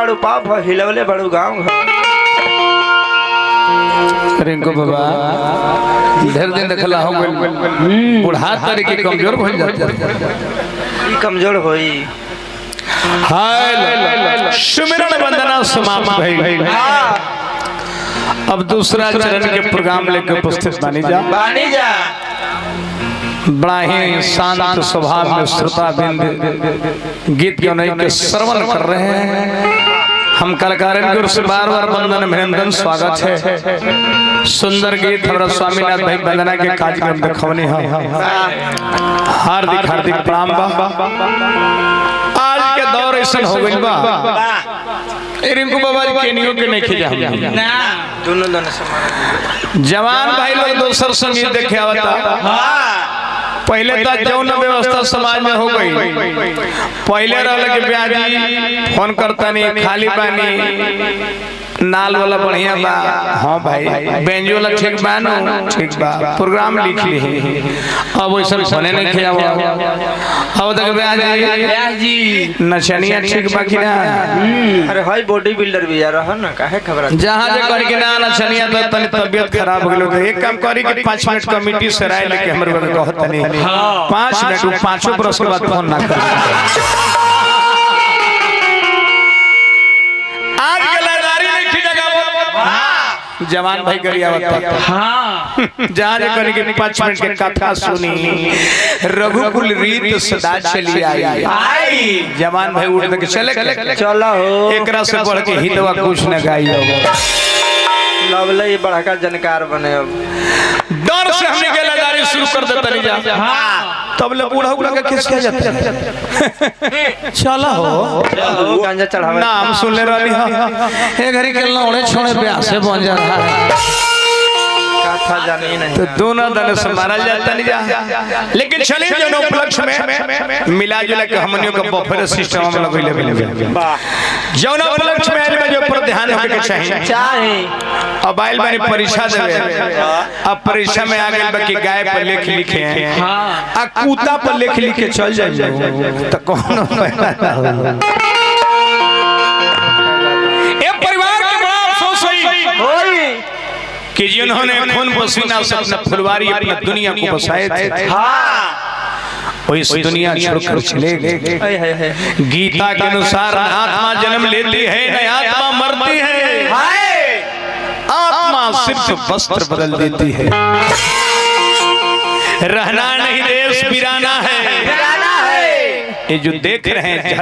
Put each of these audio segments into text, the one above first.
बड़ू पाप हिलवले बड़ू गाँव रिंकू बाबा ढेर दिन देखला हो बुढ़ा तरीके कमजोर हो जाते कमजोर होई। हाय सुमिरन वंदना समाप्त भइल। अब दूसरा चरण के प्रोग्राम लेकर उपस्थित बानी जा बड़ा ही शांत स्वभाव में श्रोता बिंद गीत गौनई के श्रवण कर रहे हैं। हम कलाकार की ओर से बार बार वंदन अभिनंदन स्वागत है। सुंदर गीत हमारा स्वामीनाथ भाई वंदना के कार्यक्रम देखवनी है। हार्दिक हार्दिक प्रणाम बा। आज के दौर ऐसा हो गइल बा रिंकू बाबा केनियो के नहीं खिजा ना दोनों जवान भाई लोग दोसर संगीत देखे आवता। पहले तो जौन व्यवस्था समाज में हो गई। पहले रहल के ब्याजी फोन करता नहीं खाली पानी नाल वाला बढ़िया बा। हाँ भाई बेंजो वाला ठीक बा नो ठीक बा प्रोग्राम लिख ली। अब वैसा फोने नहीं किया अब तक ब्याजी नचनिया ठीक बा कि ना। अरे भाई बॉडी बिल्डर भी यार रहा ना काहे खबर जहां जे कर के ना नचनिया तो तनी तबीयत खराब हो गेलो। एक काम करी कि 5 मिनट कमेटी से राय लेके हमरे को कहत नहीं 5 मिनट 5 बरस के बाद फोन ना कर। आज के लड़ाई नहीं की जगह जवान भाई गरिया बता। हाँ जहां जे करी कि 5 मिनट के कथा सुनी रघुकुल रीत सदा चली आई। जवान भाई उठ के चले चलो एकरा से बढ़ के हितवा कुछ न गाई होगा। लवले बड़का जानकार बने। अब डर से हमने के लड़ाई शुरू कर देता नहीं जा। हाँ तब ले बूढ़ा उड़ा के किस किया जाता है। चला हो गांजा चढ़ावे नाम सुन ले रही हां ए घरी के लौड़े छोड़े ब्याह से बन जा रहा है। कथा जानी नहीं तो दोनों दल से मारा जाता नहीं जा। लेकिन चले जो उपलक्ष्य में मिला जुला के हमनियों का बफर सिस्टम हम लोग ले जौन उपलक्ष्य में जो पर ध्यान रखे के चाहिए। अब आइल बानी परीक्षा देवे। अब परीक्षा में आ गइल बा कि गाय पर लेख लिखे हैं आ कूता पर लेख लिख के चल जाइए तो कौन फायदा ना हो। ये परिवार के बड़ा अफसोस होई कि जिन्होंने खून पसीना से अपना फुलवारी अपनी दुनिया को बसाए थे। वो इस दुनिया छोड़कर चले गए। गीता के अनुसार आत्मा जन्म लेती है आत्मा मरती है। आत्मा सिर्फ वस्त्र बदल देती है। रहना नहीं देश बिराना है। ये जो देख रहे हैं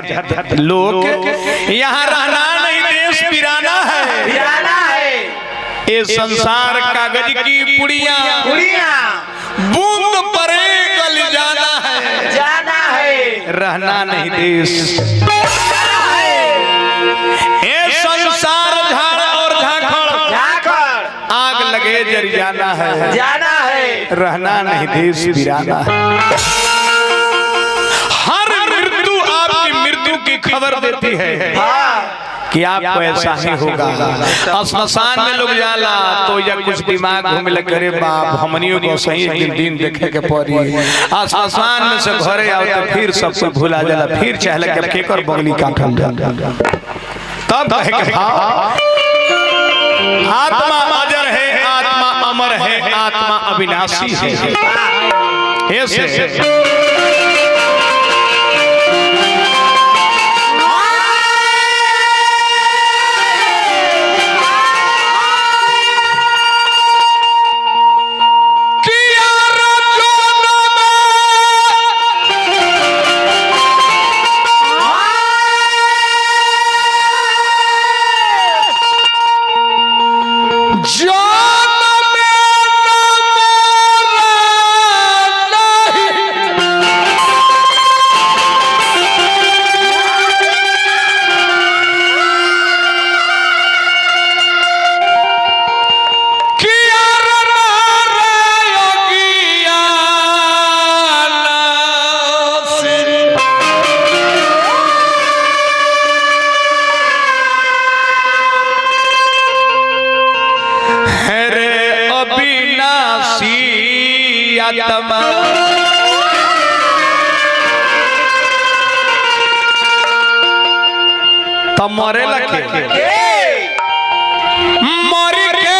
लोग यहाँ रहना नहीं देश बिराना है। ये संसार कागज की पुड़िया बूंद परे गल जाना है। रहना नहीं देश। ये संसार झाड़ और झाखड़ आग लगे जर जाना है। रहना नहीं देश बिराना है। हर मृत्यु आपकी मृत्यु की खबर देती है कि आपको ऐसा ही होगा। श्मशान में लोग जाला तो या कुछ दिमाग घूमे लग करे बाप हमनियों को सही एक दिन देखे के पड़ी। श्मशान में से घरे आओ तो फिर सब कुछ भुला जाला। फिर चाहला के केकर बगली काटल जा तब कहे के आत्मा अजर है आत्मा अमर है आत्मा अविनाशी है। ऐसे तब मरे लगे मर के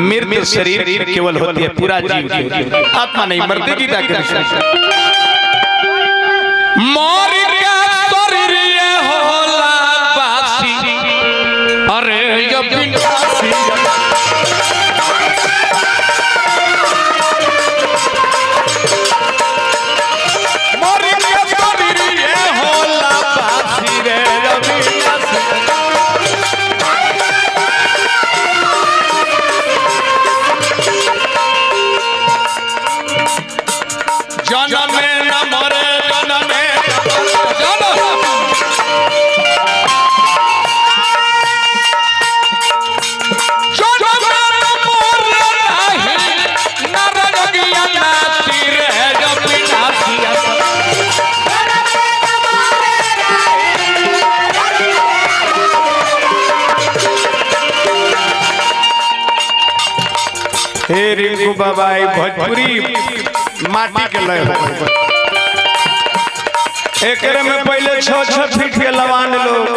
मृत शरीर केवल होती है पूरा जीव की आत्मा नहीं मरती। गीता के अनुसार मर के शरीर होला बासी अरे ये विनाशी मर के शरीर होला बासी रे ये विनाशी जनम न मरे जनम हे रिंकू बाबा भोजपुरी माटी के लय एकरे में पहले 6-6 फीट के लवान लोग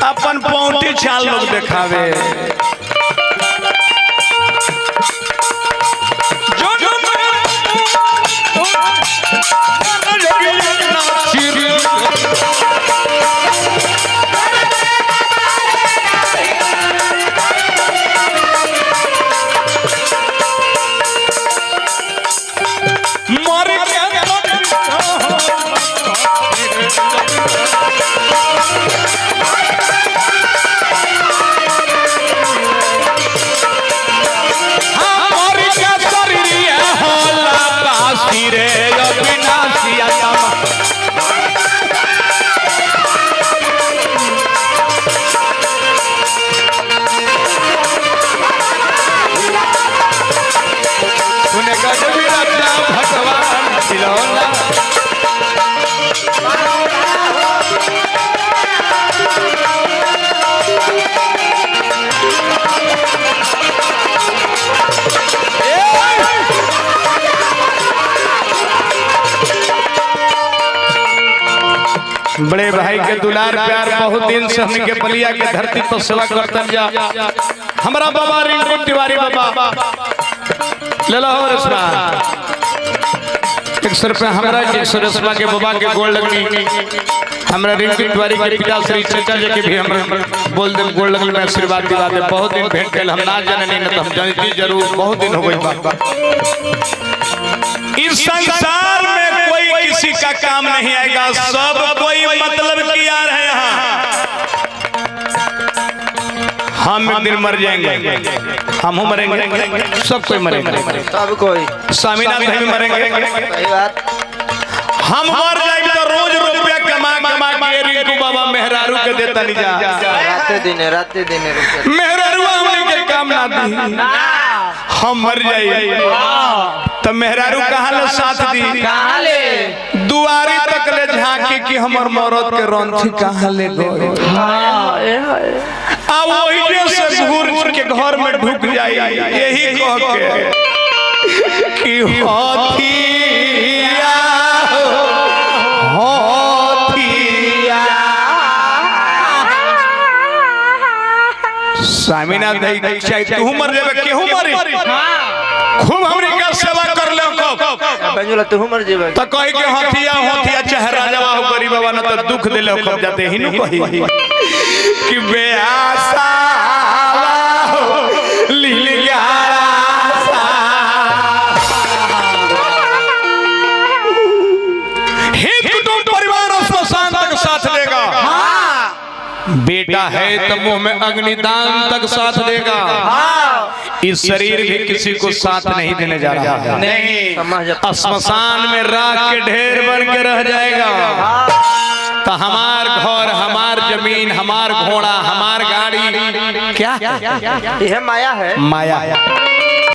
अपन पौंटी चाल लोग दिखावे बड़े भाई के दुलार प्यार बहुत दिन से हमने के बलिया के धरती पर सेवा करतन जा हमारा बाबा रिंकू तिवारी बाबा ले लो रस्मा 100 रुपया हमारा 100 रस्मा के बाबा के गोल्ड लगनी हमरा रिंकू तिवारी के पिता श्री चचा जी के भी हम बोल दे गोल्ड लगल में आशीर्वाद दिला दे। बहुत दिन भेंट कैल हम ना जननी न तो हम जानती जरूर बहुत दिन हो गई बाबा। इस संसार में कोई किसी का काम नहीं आएगा सब कोई मतलब किया है यहाँ हम एक दिन मर जाएंगे हम मरेंगे सब कोई मरेंगे सब कोई स्वामीनाथ भाई मरेंगे सही बात हम मर जाएंगे तो रोज रुपया कमा कमा के रिंकू बाबा मेहरारू के देता नहीं जा रात दिन मेहरारू हमने के काम ना दी हम मर जाइए तो मेहरारू कहाँ ले साथ दी कहाँ ले दुआरी तक ले झांकी कि हमर मौरत के रंथी कहाँ ले गए आ वही से घूर के घर में ढुक जाई यही कह के कि होथिया होथिया स्वामीनाथ भाई चाहे तू मर जाबे केहू मरी खूब हमरे का सेवा कर ले बंजुला तू मर जेबे तो कहि के होथिया होथिया चाहे राजावा हो गरीबवा न तो दुख देले हो जाते ही न कही कि बेआसा बेटा है तो मुंह में अग्निदान तक साथ देगा इस शरीर भी किसी को साथ नहीं देने जा रहा है नहीं श्मशान में राख के ढेर बन के रह जाएगा तो हमार घर हमार जमीन हमार घोड़ा हमार गाड़ी क्या यह माया है माया